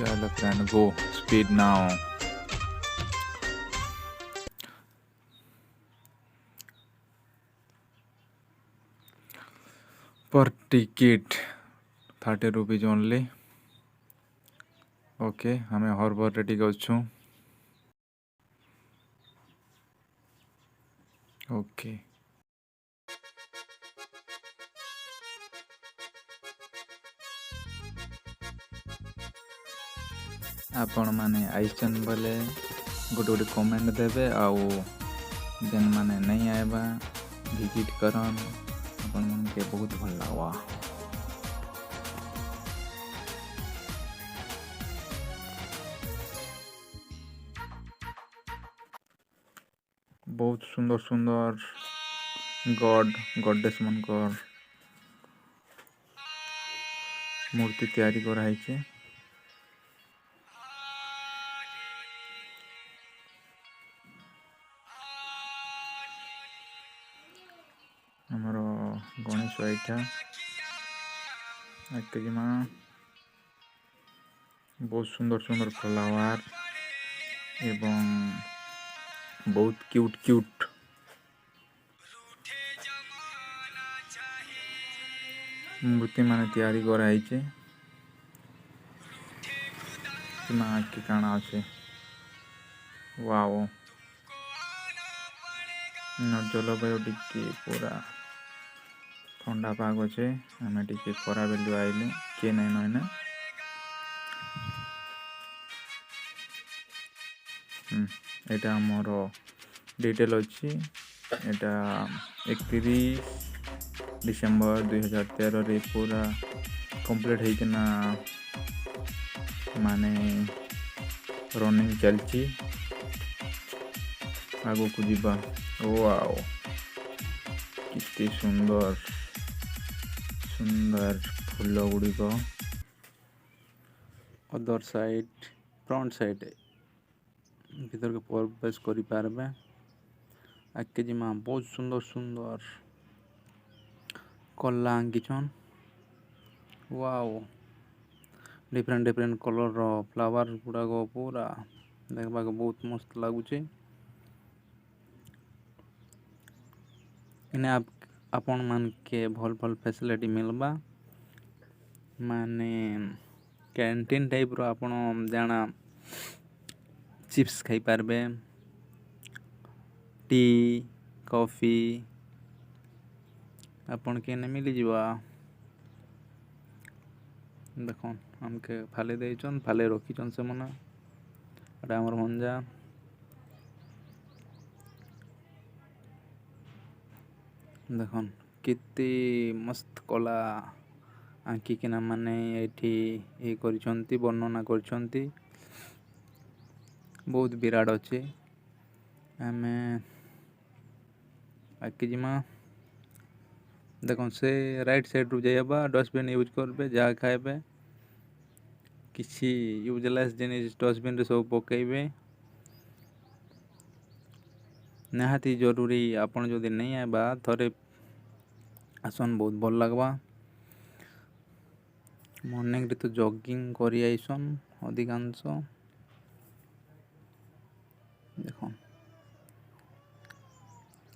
चलो फ्रेंड गो speed now. पर ticket 30 rupees only. Okay हमें हॉर्बर रेडी अच्छू। ओके आपण माने आइसन बोले गोटे गोटे कमेंट देवे आउ जेन माने नहीं आएबा विजिट करन अपन मन के बहुत भल लगवा। बहुत सुंदर सुंदर गॉडेस मनकर मूर्ति तैयारी कराई छे। हमर गणेश आईटा केजीमा बहुत सुंदर सुंदर फ्लावर एवं बहुत क्यूट क्यूट मूर्ति माने तैयारी कराई छे। कि काना अच्छे वाओ जलवायु टिके पूरा ठंडा पाग अच्छे। आम टिके खरा बेलु आइले किए नहीं नईना एटा मोर डिटेल अच्छी। एटा 31 डिसेम्बर 2013 रे पूरा कंप्लीट होइकिना माने रनिंग चलची आगो को जीवा। वाओ कितनी सुंदर सुंदर फूल गुड़िक अदर साइड फ्रंट साइड भीतर के प्रवेश करि पारबे। आके जिमा बहुत सुंदर सुंदर कला आंकिछन। वाओ डिफरेंट डिफरेंट कलर रो फ्लावर गुड़ा को पूरा देखबा के बहुत मस्त लागुचे। इने आपण मान के भल भल फैसिलिटी मिलबा माने कैंटीन टाइप रो आपण जाना चिप्स खाई पारबे टी कॉफी आपण के ने मिली जीवा। देखो हमके फाले देइछन फाले रखिछन से मना एटा हमर मंजा देखन कितनी मस्त कला आंकी किना माने एठी ए करिसंती वर्णना करिसंती बहुत विराट अच्छे। आमे आके जिमा देखो से राइट साइड रु जाइबा डस्टबिन यूज करबे जहाँ खाइबे किसी यूजलेस जिनिस डस्टबिन रे सब पकेइबे निहाती जरूरी। आपण जदि नहीं आबा थरे आसन बहुत भल लगवा। मॉर्निंग रे तो जॉगिंग करि आइसन अधिकांश देखो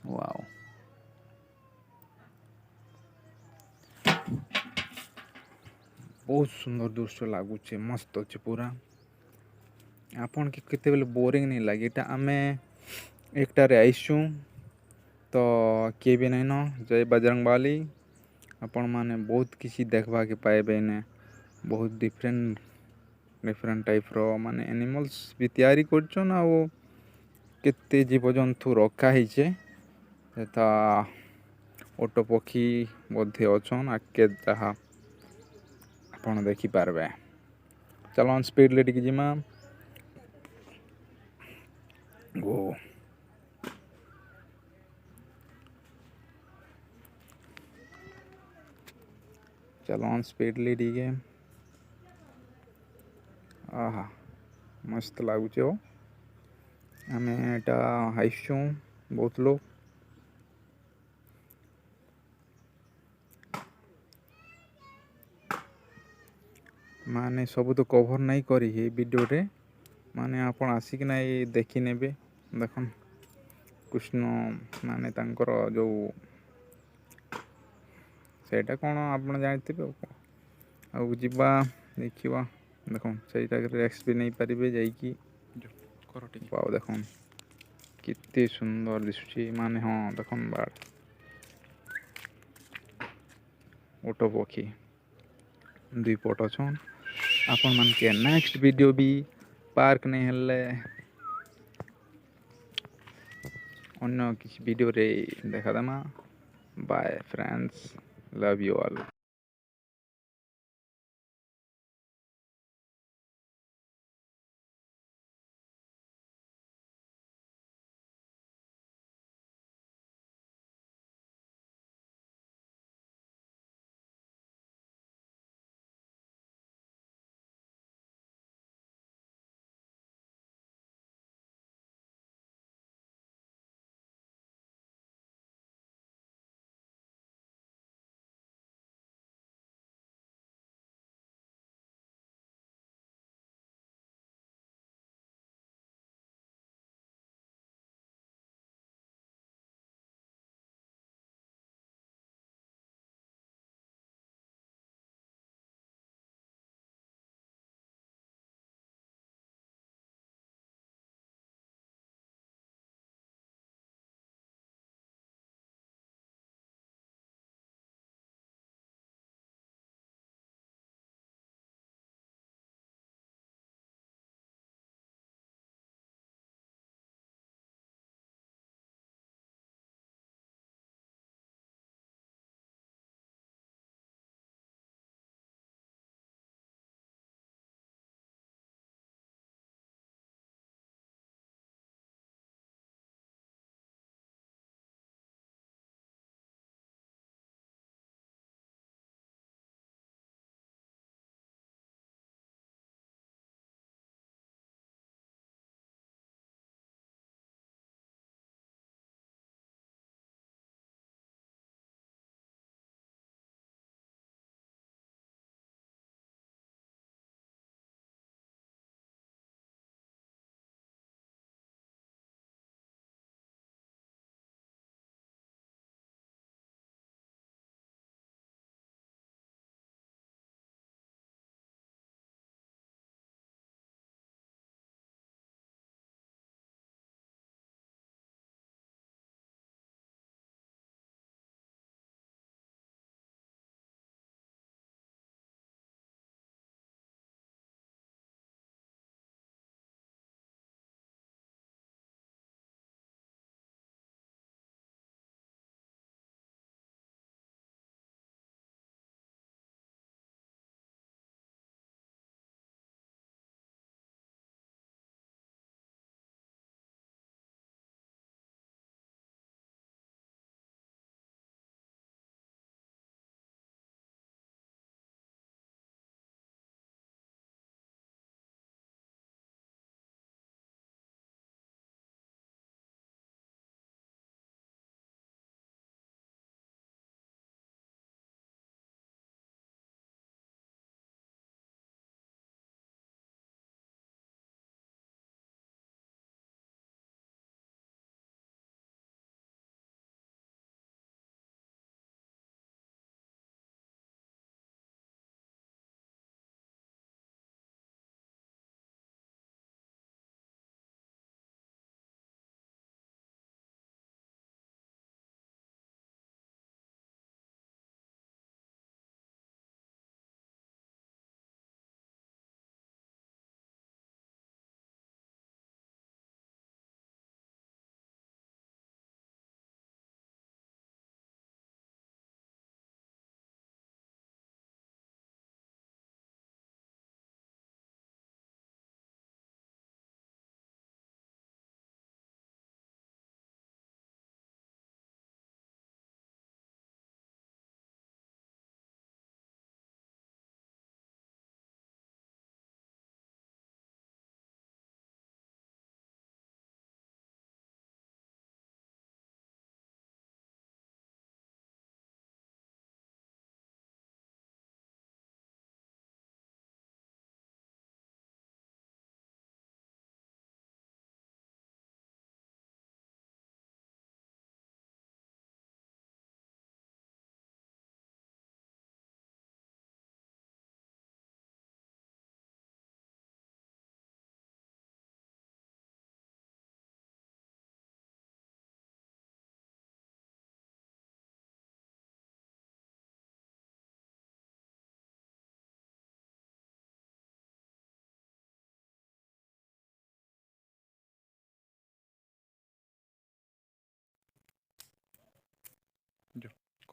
वाओ बहुत सुंदर दृश्य लागुचे मस्त अच्छे पूरा। आपन के केते बेले बोरिंग नहीं लगे एटा आमे एकटारे आइसु तो किए भी नहीं न जय बजरंगबाली आपण माने बहुत किसी देखबा के पाएबे ने बहुत डिफरेंट डिफरेंट टाइप रो माने एनिमल्स भी तैयारी करछन आ वो केते जीव जंतु रखा हिचे ता ओटो पक्षी मध्ये अछन आके जहा आपण देखि पारबे। चलो ऑन स्पीड ले टिके जिमा गो चलो ऑन स्पीड ले टिके आहा मस्त लागुचे हो। आमे एटा हाइसु बहुत लोग ମାନେ ସବୁ ତ କଭର୍ ନାଇଁ କରି ଏ ଭିଡ଼ିଓରେ, ମାନେ ଆପଣ ଆସିକିନା ଏଇ ଦେଖିନେବେ। ଦେଖନ୍ କୃଷ୍ଣ ମାନେ ତାଙ୍କର ଯେଉଁ ସେଇଟା କ'ଣ ଆପଣ ଜାଣିଥିବେ ଆଉ କ'ଣ। ଆଉ ଯିବା ଦେଖିବା, ଦେଖନ୍ ସେଇଟା ରେକ୍ସ ବି ନେଇପାରିବେ ଯାଇକି। ଆଉ ଦେଖନ୍ କେତେ ସୁନ୍ଦର ଦିଶୁଛି, ମାନେ ହଁ ଦେଖନ୍ ବାଡ଼ ଓଟ ପକ୍ଷୀ ଦୁଇ ପଟ ଅଛନ୍। ଆପଣମାନକେ ନେକ୍ସଟ ଭିଡ଼ିଓ ବି ପାର୍କ ନେଇ ହେଲେ ଅନ୍ୟ କିଛି ଭିଡ଼ିଓରେ ଦେଖାଦେମା। Bye friends, love you all.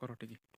କର ଟିକେ।